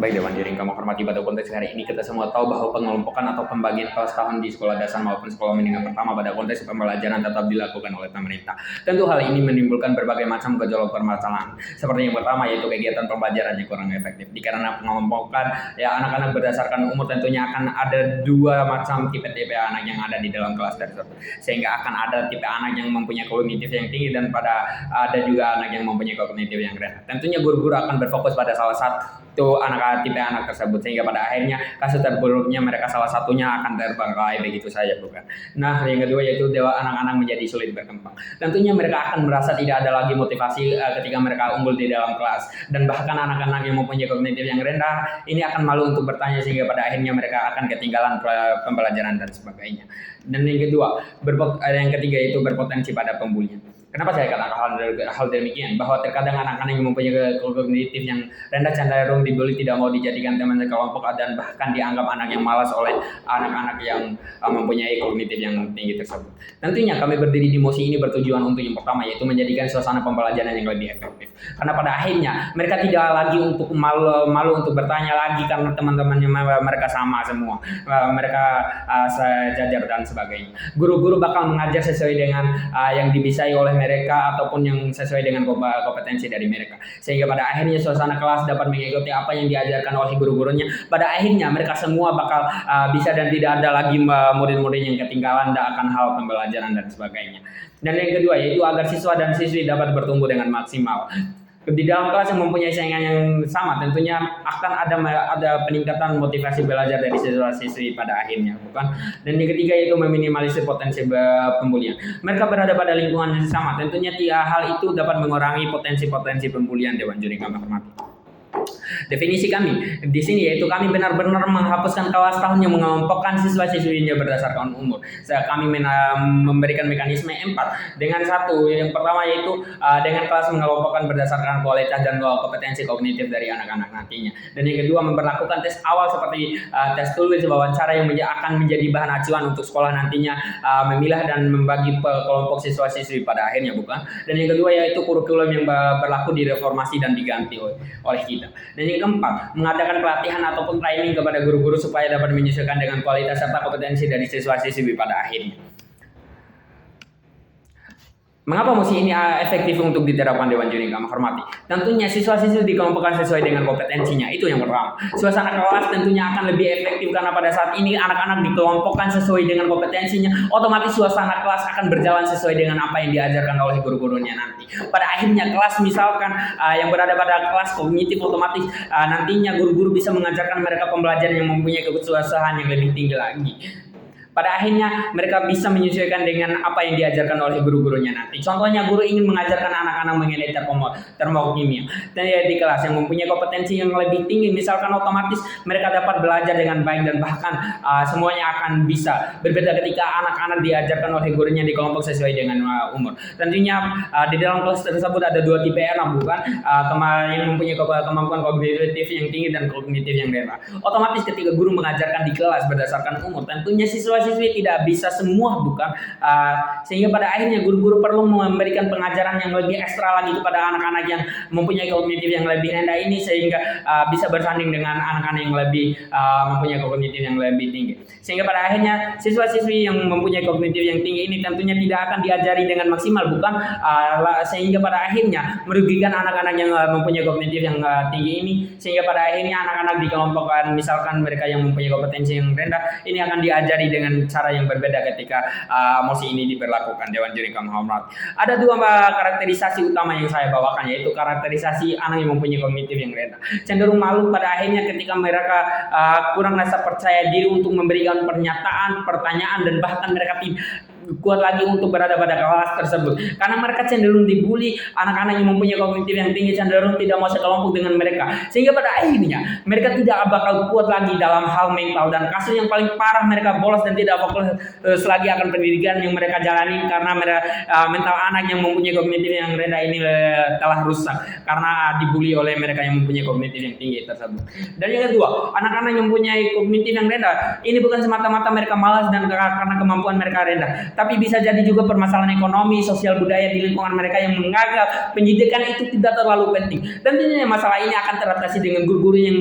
Baik Dewan Jering, kamu hormati pada konteks hari ini kita semua tahu bahwa pengelompokan atau pembagian kelas tahun di sekolah dasar maupun sekolah menengah pertama pada konteks pembelajaran tetap dilakukan oleh pemerintah. Tentu hal ini menimbulkan berbagai macam gejolak permasalahan. Seperti yang pertama yaitu kegiatan pembelajaran yang kurang efektif. Dikarenakan pengelompokan ya anak-anak berdasarkan umur tentunya akan ada dua macam tipe-tipe anak yang ada di dalam kelas tersebut. Sehingga akan ada tipe anak yang mempunyai kognitif yang tinggi dan ada juga anak yang mempunyai kognitif yang rendah. Tentunya guru-guru akan berfokus pada salah satu tipe anak tersebut sehingga pada akhirnya kasus terburuknya mereka salah satunya akan terbengkalai begitu saja bukan. Nah yang kedua yaitu anak-anak menjadi sulit berkembang. Tentunya mereka akan merasa tidak ada lagi motivasi ketika mereka unggul di dalam kelas dan bahkan anak-anak yang mempunyai kognitif yang rendah ini akan malu untuk bertanya sehingga pada akhirnya mereka akan ketinggalan pembelajaran dan sebagainya. Dan yang ketiga yaitu berpotensi pada pembulian. Kenapa saya katakan hal demikian? Bahwa terkadang anak-anak yang mempunyai kognitif yang rendah cenderung dibully, tidak mau dijadikan teman sekelompok dan bahkan dianggap anak yang malas oleh anak-anak yang mempunyai kognitif yang tinggi tersebut. Tentunya kami berdiri di MOSI ini bertujuan untuk yang pertama yaitu menjadikan suasana pembelajaran yang lebih efektif. Karena pada akhirnya mereka tidak lagi untuk malu untuk bertanya lagi karena teman-temannya mereka sama semua. Mereka sejajar dan sebagainya. Guru-guru bakal mengajar sesuai dengan yang dibisai oleh mereka ataupun yang sesuai dengan kompetensi dari mereka sehingga pada akhirnya suasana kelas dapat mengikuti apa yang diajarkan oleh guru-gurunya. Pada akhirnya mereka semua bakal bisa dan tidak ada lagi murid-murid yang ketinggalan akan hal pembelajaran dan sebagainya. Dan yang kedua yaitu agar siswa dan siswi dapat bertumbuh dengan maksimal. Di dalam kelas yang mempunyai saingan yang sama tentunya akan ada peningkatan motivasi belajar dari siswa-siswi pada akhirnya bukan. Dan yang ketiga yaitu meminimalisir potensi pembulian. Mereka berada pada lingkungan yang sama tentunya hal itu dapat mengurangi potensi pembulian. Dewan Juri kami hormati. Definisi kami di sini yaitu kami benar-benar menghapuskan kelas tahun yang mengelompokkan siswa-siswinya berdasarkan umur. Kami memberikan mekanisme 4 dengan satu. Yang pertama yaitu dengan kelas mengelompokkan berdasarkan kualitas dan kompetensi kognitif dari anak-anak nantinya. Dan yang kedua memperlakukan tes awal seperti tes tulis, wawancara yang akan menjadi bahan acuan untuk sekolah nantinya memilah dan membagi kelompok siswa-siswi pada akhirnya bukan. Dan yang kedua yaitu kurikulum yang berlaku direformasi dan diganti oleh kita. Dan yang keempat, mengadakan pelatihan ataupun training kepada guru-guru supaya dapat menyesuaikan dengan kualitas serta kompetensi dari siswa-siswi pada akhirnya. Mengapa MOSI ini efektif untuk diterapkan Dewan Juri kami hormati? Tentunya siswa-siswi dikelompokkan sesuai dengan kompetensinya, itu yang pertama. Suasana kelas tentunya akan lebih efektif karena pada saat ini anak-anak dikelompokkan sesuai dengan kompetensinya, otomatis suasana kelas akan berjalan sesuai dengan apa yang diajarkan oleh guru-gurunya nanti. Pada akhirnya kelas misalkan yang berada pada kelas kognitif otomatis nantinya guru-guru bisa mengajarkan mereka pembelajaran yang mempunyai kesusahan yang lebih tinggi lagi. Pada akhirnya mereka bisa menyesuaikan dengan apa yang diajarkan oleh guru-gurunya nanti. Contohnya guru ingin mengajarkan anak-anak mengenai termokimia dan di kelas yang mempunyai kompetensi yang lebih tinggi, misalkan otomatis mereka dapat belajar dengan baik dan bahkan semuanya akan bisa berbeda ketika anak-anak diajarkan oleh gurunya di kelompok sesuai dengan umur. Tentunya di dalam kelas tersebut ada dua tipe anak bukan, yang mempunyai kemampuan kognitif yang tinggi dan kognitif yang rendah. Otomatis ketika guru mengajarkan di kelas berdasarkan umur, tentunya siswi tidak bisa semua bukan, sehingga pada akhirnya guru-guru perlu memberikan pengajaran yang lebih ekstra lagi kepada anak-anak yang mempunyai kognitif yang lebih rendah ini sehingga bisa bersanding dengan anak-anak yang lebih mempunyai kognitif yang lebih tinggi. Sehingga pada akhirnya siswa-siswi yang mempunyai kognitif yang tinggi ini tentunya tidak akan diajari dengan maksimal bukan, sehingga pada akhirnya merugikan anak-anak yang mempunyai kognitif yang tinggi ini sehingga pada akhirnya anak-anak dikelompokkan misalkan mereka yang mempunyai kompetensi yang rendah ini akan diajari dengan cara yang berbeda ketika MOSI ini diberlakukan. Dewan Juri kami hormati. Ada dua karakterisasi utama yang saya bawakan yaitu karakterisasi anak yang mempunyai kognitif yang rendah. Cenderung malu pada akhirnya ketika mereka kurang rasa percaya diri untuk memberikan pernyataan, pertanyaan dan bahkan mereka kuat lagi untuk berada pada kelas tersebut karena mereka cenderung dibully. Anak-anak yang mempunyai kognitif yang tinggi cenderung tidak mau sekelompok dengan mereka sehingga pada akhirnya mereka tidak bakal kuat lagi dalam hal mental dan kasus yang paling parah mereka bolos dan tidak fokus lagi akan pendidikan yang mereka jalani karena mental anak yang mempunyai kognitif yang rendah ini telah rusak karena dibully oleh mereka yang mempunyai kognitif yang tinggi tersebut. Dan yang kedua, anak-anak yang mempunyai kognitif yang rendah ini bukan semata-mata mereka malas dan karena kemampuan mereka rendah. tapi bisa jadi juga permasalahan ekonomi, sosial, budaya di lingkungan mereka yang menganggap pendidikan itu tidak terlalu penting. Tentunya masalah ini akan teratasi dengan guru-guru yang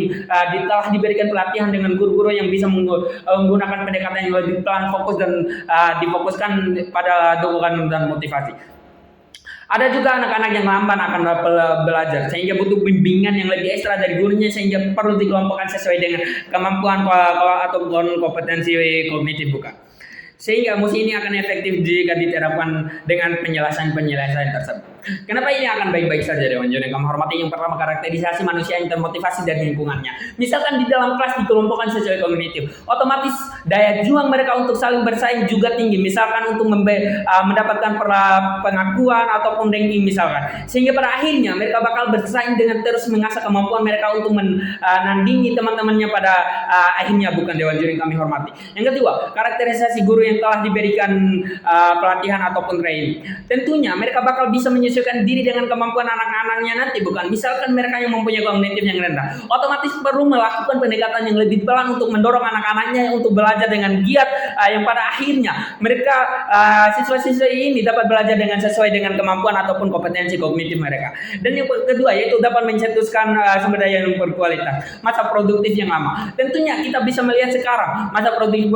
telah diberikan pelatihan, dengan guru-guru yang bisa menggunakan pendekatan yang lebih pelan, fokus dan difokuskan pada dukungan dan motivasi. Ada juga anak-anak yang lamban akan belajar sehingga butuh bimbingan yang lebih ekstra dari gurunya, sehingga perlu dikelompokkan sesuai dengan kemampuan atau kompetensi kognitif bukan. Sehingga musik ini akan efektif jika diterapkan dengan penyelesaian tersebut. Kenapa ini akan baik-baik saja, Dewan Joni? Kamu hormati yang pertama, karakterisasi manusia yang termotivasi dari lingkungannya. Misalkan di dalam kelas dikelompokkan sesuai kognitif, otomatis daya juang mereka untuk saling bersaing juga tinggi. Misalkan untuk mendapatkan pengakuan ataupun ranking misalkan. Sehingga pada akhirnya mereka bakal bersaing dengan terus mengasah kemampuan mereka untuk menandingi teman-temannya pada akhirnya bukan, Dewan Juri kami hormati. Yang kedua, karakterisasi guru yang telah diberikan pelatihan ataupun training. Tentunya mereka bakal bisa menyesuaikan diri dengan kemampuan anak-anaknya nanti bukan. Misalkan mereka yang mempunyai kognitif yang rendah, otomatis perlu melakukan pendekatan yang lebih pelan untuk mendorong anak-anaknya untuk belajar dengan giat, yang pada akhirnya mereka siswa-siswa ini dapat belajar dengan sesuai dengan kemampuan ataupun kompetensi kognitif mereka. Dan yang kedua yaitu dapat mencetuskan sumber daya yang berkualitas. Masa produktif yang lama. Tentunya kita bisa melihat sekarang masa produktif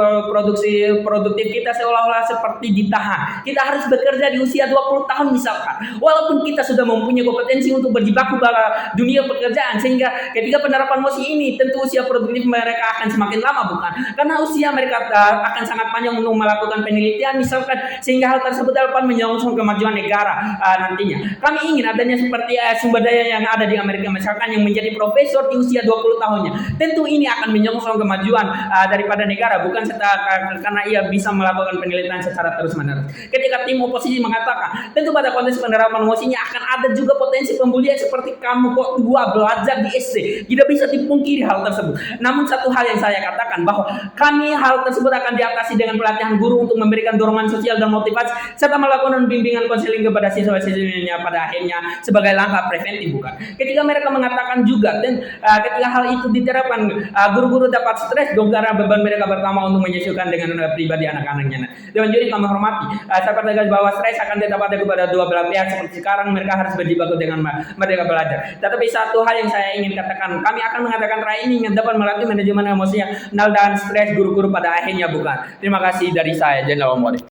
kita seolah-olah seperti ditahan. Kita harus bekerja di usia 20 tahun misalkan. Walaupun kita sudah mempunyai kompetensi untuk berjibaku pada dunia pekerjaan, sehingga ketika penerapan musik ini tentu usia produktif mereka akan semakin lama bukan? Karena usia mereka akan sangat panjang untuk melakukan penelitian misalkan, sehingga hal tersebut dapat menyongsong kemajuan negara nantinya. Kami ingin adanya seperti sumber daya yang ada di Amerika misalkan, yang menjadi profesor di usia 20 tahunnya. Tentu ini akan menyongsong kemajuan daripada negara bukan karena ia bisa melakukan penelitian secara terus-menerus. Ketika tim oposisi mengatakan tentu pada konteks penerapan musiknya akan ada juga potensi pembulian seperti kamu kok dua belajar di SD, tidak bisa dipungkiri hal tersebut. Namun satu hal yang saya katakan bahwa hal tersebut akan diatasi dengan pelatihan guru untuk memberikan dorongan sosial dan motivasi serta melakukan bimbingan konseling kepada siswa-siswinya pada akhirnya sebagai langkah preventif bukan. Ketika mereka mengatakan juga dan ketika hal itu diterapkan, guru-guru dapat stres gara-gara beban mereka pertama untuk menyesuaikan dengan pribadi anak-anaknya. Dewan Juri kami hormati, saya tegas bahwa stres akan tetap ada kepada dua belah pihak. Seperti sekarang mereka harus berjibaku dengan merdeka belajar. Tetapi satu hal yang saya ingin katakan, kami akan mengadakan training yang dapat melatih manajemen emosi dan stres guru-guru pada akhirnya bukan. Terima kasih dari saya, Jenderal Omori.